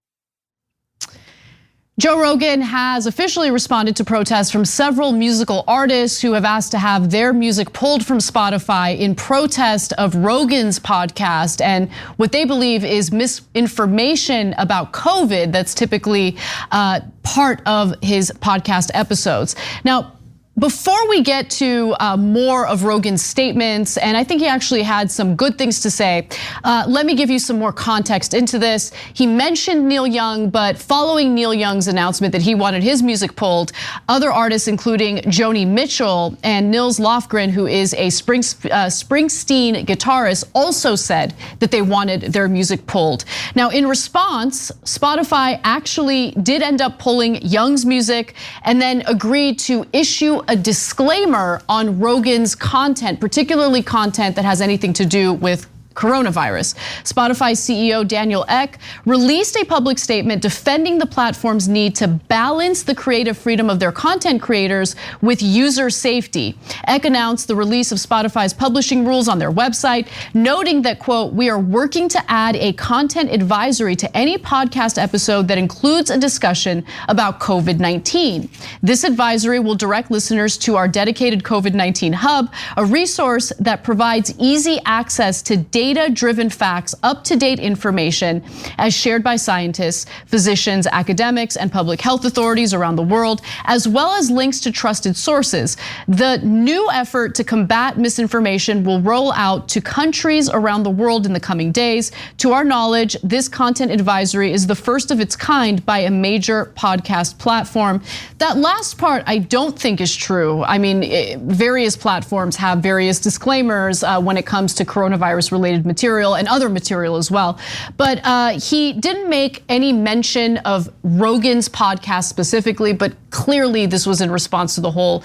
Joe Rogan has officially responded to protests from several musical artists who have asked to have their music pulled from Spotify in protest of Rogan's podcast and what they believe is misinformation about COVID that's typically part of his podcast episodes. Now, before we get to more of Rogan's statements, and I think he actually had some good things to say, let me give you some more context into this. He mentioned Neil Young, but following Neil Young's announcement that he wanted his music pulled, other artists including Joni Mitchell and Nils Lofgren, who is a Springsteen guitarist, also said that they wanted their music pulled. Now, in response, Spotify actually did end up pulling Young's music and then agreed to issue a disclaimer on Rogan's content, particularly content that has anything to do with coronavirus. Spotify CEO Daniel Ek released a public statement defending the platform's need to balance the creative freedom of their content creators with user safety. Ek announced the release of Spotify's publishing rules on their website, noting that, quote, we are working to add a content advisory to any podcast episode that includes a discussion about COVID-19. This advisory will direct listeners to our dedicated COVID-19 hub, a resource that provides easy access to data-driven facts, up-to-date information as shared by scientists, physicians, academics, and public health authorities around the world, as well as links to trusted sources. The new effort to combat misinformation will roll out to countries around the world in the coming days. To our knowledge, this content advisory is the first of its kind by a major podcast platform. That last part I don't think is true. I mean, various platforms have various disclaimers when it comes to coronavirus-related material and other material as well. But he didn't make any mention of Rogan's podcast specifically, but clearly this was in response to the whole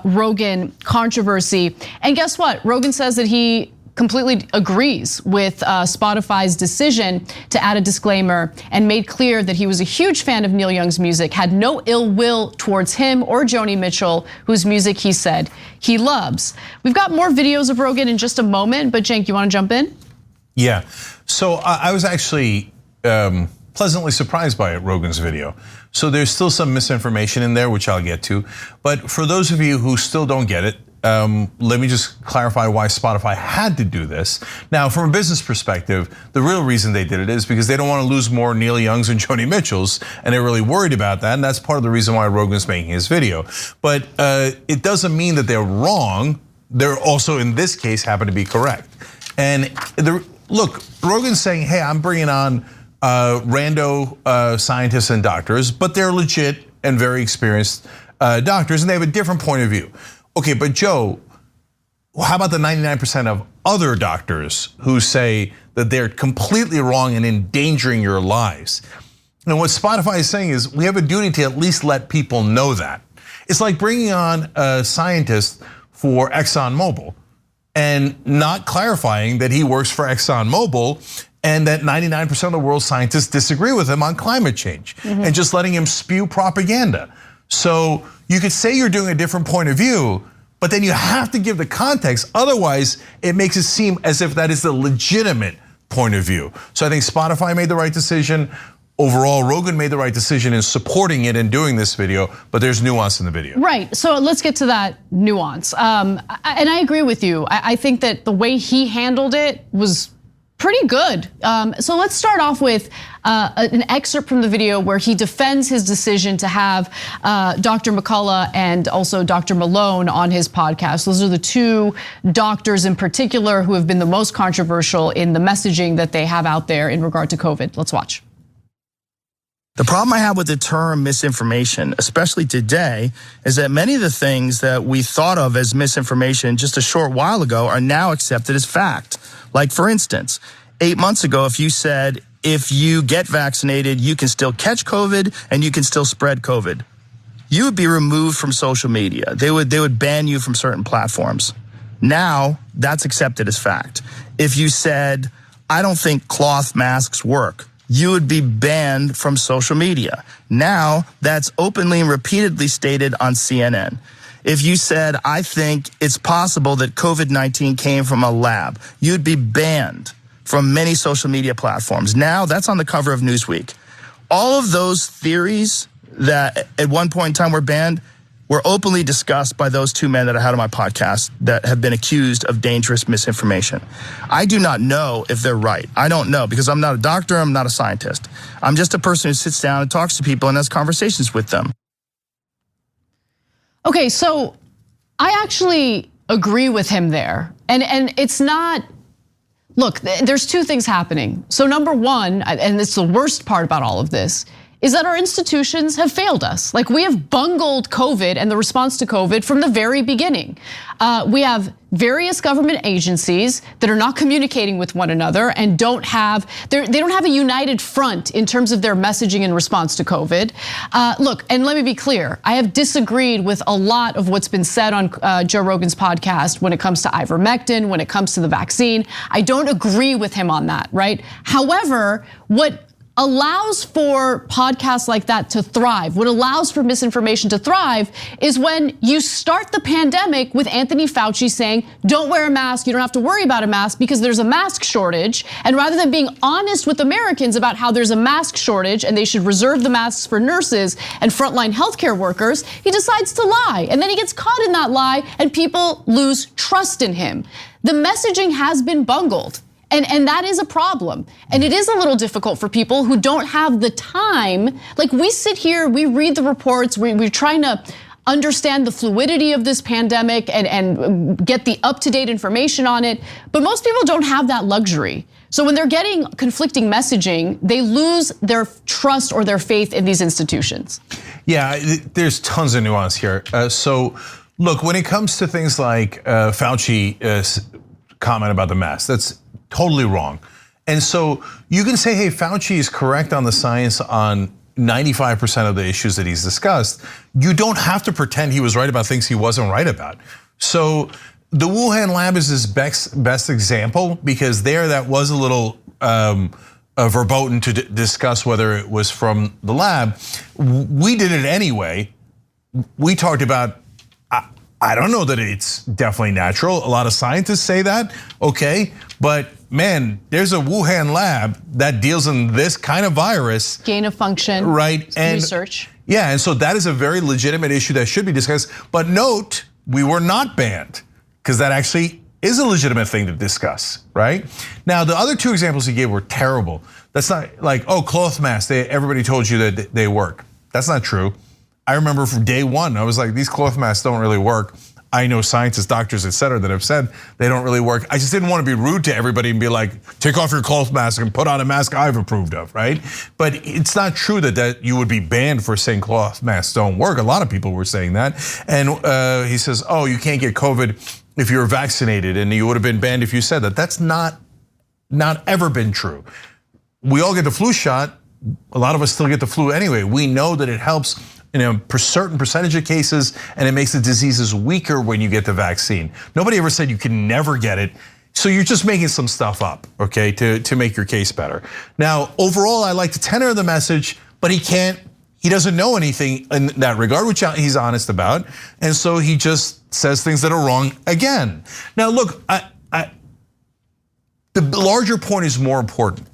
Rogan controversy. And guess what? Rogan says that he completely agrees with Spotify's decision to add a disclaimer and made clear that he was a huge fan of Neil Young's music, had no ill will towards him or Joni Mitchell, whose music he said he loves. We've got more videos of Rogan in just a moment, but Cenk, you want to jump in?
Yeah, so I was actually pleasantly surprised by Rogan's video. So there's still some misinformation in there, which I'll get to. But for those of you who still don't get it, let me just clarify why Spotify had to do this. Now, from a business perspective, the real reason they did it is because they don't want to lose more Neil Youngs and Joni Mitchells, and they're really worried about that, and that's part of the reason why Rogan's making his video. But it doesn't mean that they're wrong. They're also, in this case, happen to be correct. And look, Rogan's saying, hey, I'm bringing on rando scientists and doctors, but they're legit and very experienced doctors, and they have a different point of view. Okay, but Joe, how about the 99% of other doctors who say that they're completely wrong and endangering your lives? And what Spotify is saying is we have a duty to at least let people know that. It's like bringing on a scientist for ExxonMobil and not clarifying that he works for ExxonMobil and that 99% of the world's scientists disagree with him on climate change, and just letting him spew propaganda. So you could say you're doing a different point of view, but then you have to give the context. Otherwise, it makes it seem as if that is the legitimate point of view. So I think Spotify made the right decision. Overall, Rogan made the right decision in supporting it and doing this video, but there's nuance in the video.
Right, so let's get to that nuance. And I agree with you. I think that the way he handled it was pretty good. So let's start off with an excerpt from the video where he defends his decision to have Dr. McCullough and also Dr. Malone on his podcast. Those are the two doctors in particular who have been the most controversial in the messaging that they have out there in regard to COVID. Let's watch.
The problem I have with the term misinformation, especially today, is that many of the things that we thought of as misinformation just a short while ago are now accepted as fact. Like, for instance, 8 months ago, if you said, if you get vaccinated, you can still catch COVID and you can still spread COVID, you would be removed from social media. They would ban you from certain platforms. Now, that's accepted as fact. If you said, I don't think cloth masks work, you would be banned from social media. Now, that's openly and repeatedly stated on CNN. If you said, I think it's possible that COVID-19 came from a lab, you'd be banned from many social media platforms. Now, that's on the cover of Newsweek. All of those theories that at one point in time were banned were openly discussed by those two men that I had on my podcast that have been accused of dangerous misinformation. I do not know if they're right. I don't know, because I'm not a doctor, I'm not a scientist. I'm just a person who sits down and talks to people and has conversations with them.
Okay, so I actually agree with him there. And it's not, look, there's two things happening. So number one, and it's the worst part about all of this, is that our institutions have failed us. Like, we have bungled COVID and the response to COVID from the very beginning. We have various government agencies that are not communicating with one another and they don't have a united front in terms of their messaging in response to COVID. Look, and let me be clear, I have disagreed with a lot of what's been said on Joe Rogan's podcast when it comes to ivermectin, when it comes to the vaccine. I don't agree with him on that, right? However, what allows for podcasts like that to thrive, what allows for misinformation to thrive, is when you start the pandemic with Anthony Fauci saying, don't wear a mask, you don't have to worry about a mask because there's a mask shortage. And rather than being honest with Americans about how there's a mask shortage and they should reserve the masks for nurses and frontline healthcare workers, he decides to lie. And then he gets caught in that lie and people lose trust in him. The messaging has been bungled. And that is a problem. And it is a little difficult for people who don't have the time. Like, we sit here, we read the reports, we're trying to understand the fluidity of this pandemic and get the up-to-date information on it. But most people don't have that luxury. So when they're getting conflicting messaging, they lose their trust or their faith in these institutions.
Yeah, there's tons of nuance here. So look, when it comes to things like Fauci's comment about the mask, that's totally wrong. And so you can say, hey, Fauci is correct on the science on 95% of the issues that he's discussed. You don't have to pretend he was right about things he wasn't right about. So the Wuhan lab is his best example, because there that was a little verboten to discuss whether it was from the lab. We did it anyway. We talked about, I don't know that it's definitely natural. A lot of scientists say that, okay, but man, there's a Wuhan lab that deals in this kind of virus.
Gain of function,
right? And
research.
Yeah, and so that is a very legitimate issue that should be discussed. But note, we were not banned, because that actually is a legitimate thing to discuss, right? Now, the other two examples he gave were terrible. That's not like, oh, cloth masks, everybody told you that they work. That's not true. I remember from day one, I was like, these cloth masks don't really work. I know scientists, doctors, et cetera, that have said they don't really work. I just didn't want to be rude to everybody and be like, take off your cloth mask and put on a mask I've approved of, right? But it's not true that you would be banned for saying cloth masks don't work. A lot of people were saying that. And he says, oh, you can't get COVID if you're vaccinated, and you would have been banned if you said that. That's not ever been true. We all get the flu shot. A lot of us still get the flu anyway. We know that it helps in a certain percentage of cases, and it makes the diseases weaker when you get the vaccine. Nobody ever said you can never get it. So you're just making some stuff up, okay, to make your case better. Now, overall, I like the tenor of the message, but he doesn't know anything in that regard, which he's honest about. And so he just says things that are wrong again. Now, look, the larger point is more important.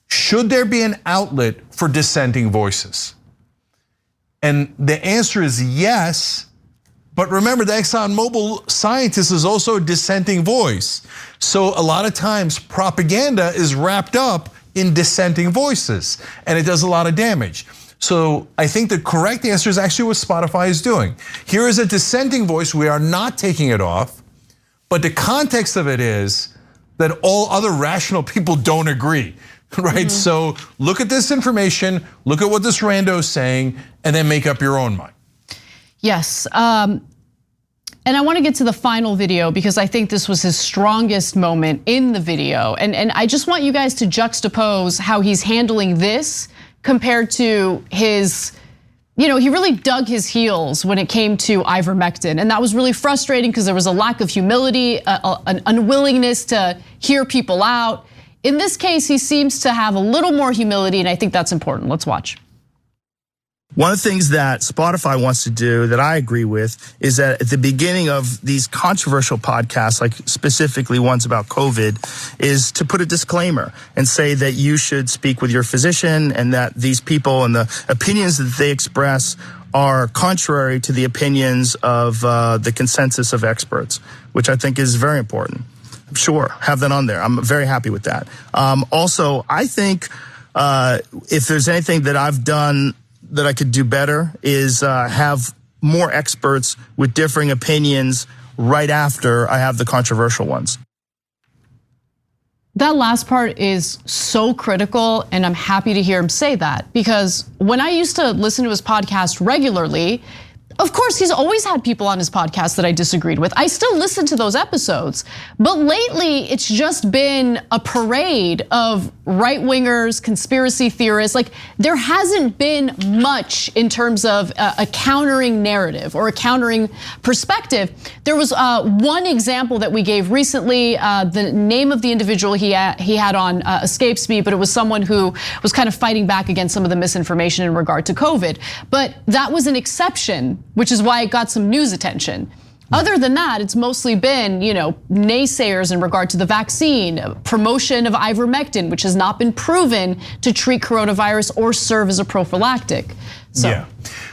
Should there be an outlet for dissenting voices? And the answer is yes, But remember, the ExxonMobil scientist is also a dissenting voice. So a lot of times propaganda is wrapped up in dissenting voices, and it does a lot of damage. So I think the correct answer is actually what Spotify is doing. Here is a dissenting voice, we are not taking it off, but the context of it is that all other rational people don't agree, right? So look at this information, look at what this rando is saying, and then make up your own mind.
Yes, and I wanna get to the final video because I think this was his strongest moment in the video. And I just want you guys to juxtapose how he's handling this compared to his, he really dug his heels when it came to ivermectin. And that was really frustrating because there was a lack of humility, an unwillingness to hear people out. In this case, he seems to have a little more humility, and I think that's important. Let's watch.
One of the things that Spotify wants to do that I agree with is that at the beginning of these controversial podcasts, like specifically ones about COVID, is to put a disclaimer and say that you should speak with your physician and that these people and the opinions that they express are contrary to the opinions of the consensus of experts, which I think is very important. Sure, have that on there. I'm very happy with that. Also, I think if there's anything that I've done that I could do better is have more experts with differing opinions right after I have the controversial ones.
That last part is so critical, and I'm happy to hear him say that, because when I used to listen to his podcast regularly, of course, he's always had people on his podcast that I disagreed with. I still listen to those episodes, but lately it's just been a parade of right-wingers, conspiracy theorists. Like, there hasn't been much in terms of a countering narrative or a countering perspective. There was one example that we gave recently. The name of the individual he had on escapes me, but it was someone who was kind of fighting back against some of the misinformation in regard to COVID. But that was an exception, which is why it got some news attention. Other than that, it's mostly been, naysayers in regard to the vaccine, promotion of ivermectin, which has not been proven to treat coronavirus or serve as a prophylactic.
Yeah.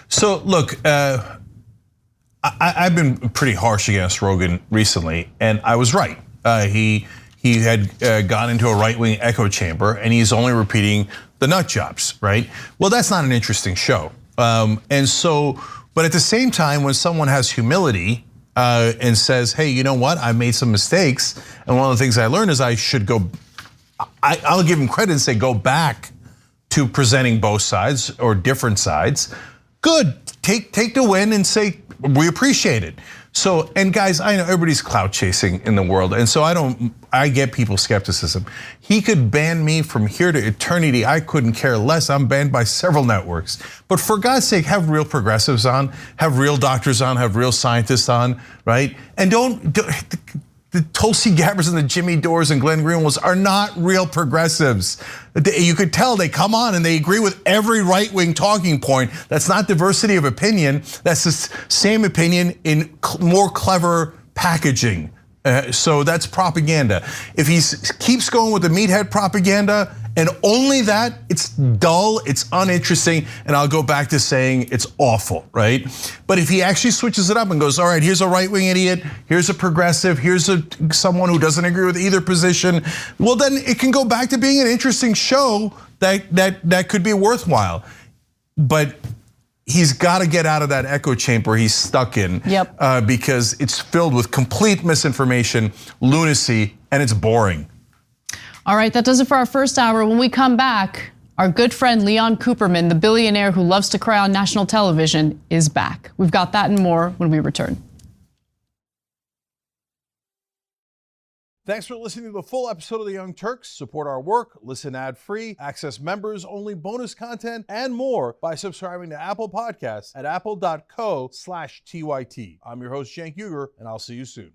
So look, I've been pretty harsh against Rogan recently, and I was right. He had gone into a right-wing echo chamber, and he's only repeating the nut jobs, right? Well, that's not an interesting show. But at the same time, when someone has humility and says, hey, you know what, I made some mistakes, and one of the things I learned is I should go, I'll give him credit and say, go back to presenting both sides or different sides. Good, take the win and say, we appreciate it. So, and guys, I know everybody's clout chasing in the world, and so I get people's skepticism. He could ban me from here to eternity. I couldn't care less. I'm banned by several networks. But for God's sake, have real progressives on, have real doctors on, have real scientists on, right? And the Tulsi Gabbards and the Jimmy Dores and Glenn Greenwalds are not real progressives. You could tell they come on and they agree with every right-wing talking point. That's not diversity of opinion. That's the same opinion in more clever packaging. So that's propaganda. If he keeps going with the meathead propaganda and only that, it's dull, it's uninteresting, and I'll go back to saying it's awful, right? But if he actually switches it up and goes, all right, here's a right-wing idiot, here's a progressive, here's someone who doesn't agree with either position, well then it can go back to being an interesting show that could be worthwhile. But he's got to get out of that echo chamber he's stuck in.
Yep.
Because it's filled with complete misinformation, lunacy, and it's boring.
All right, that does it for our first hour. When we come back, our good friend Leon Cooperman, the billionaire who loves to cry on national television, is back. We've got that and more when we return.
Thanks for listening to the full episode of The Young Turks. Support our work, listen ad-free, access members-only bonus content, and more by subscribing to Apple Podcasts at apple.co/TYT. I'm your host, Cenk Uygur, and I'll see you soon.